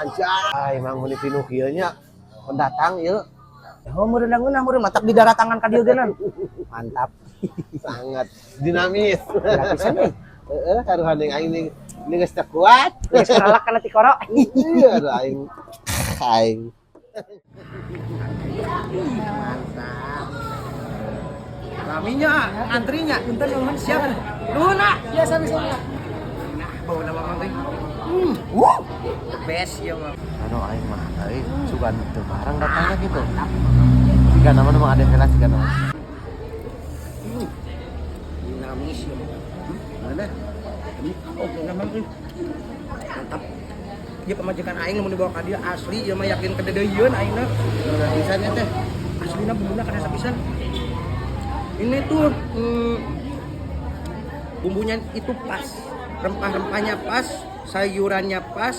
Anjay, emang meni pinuh kieu nya pendatang ieu. Oh, meureun langeunah meureun matak di daratangan ka dieu geunan. Mantap. Sangat dinamis. Gratisan euy. Heeh, karuhan yang aing ning geus teu kuat. Geus karalak kana ti koro. Iya, aduh aing. Mantap. Kaminya antrinya punten Mang siap. Nuhun ah. Ya sami-sami. Nah, bawa nama Mang teh. Best ya Mang. Anu aing mah aing sugan teu barang datangnya gitu. Jika nama ada kelas jika nama. Dinamis ya Mang. Mana? Oke nama Mang. Mantap. Dia pemajikan aing mun dibawa ka dia asli ieu mah yakin kededeuyeun aingna. Pisannya teh. Aslina bumbunya kana sapisan. Ini tuh bumbunya itu pas, rempah-rempahnya pas, sayurannya pas,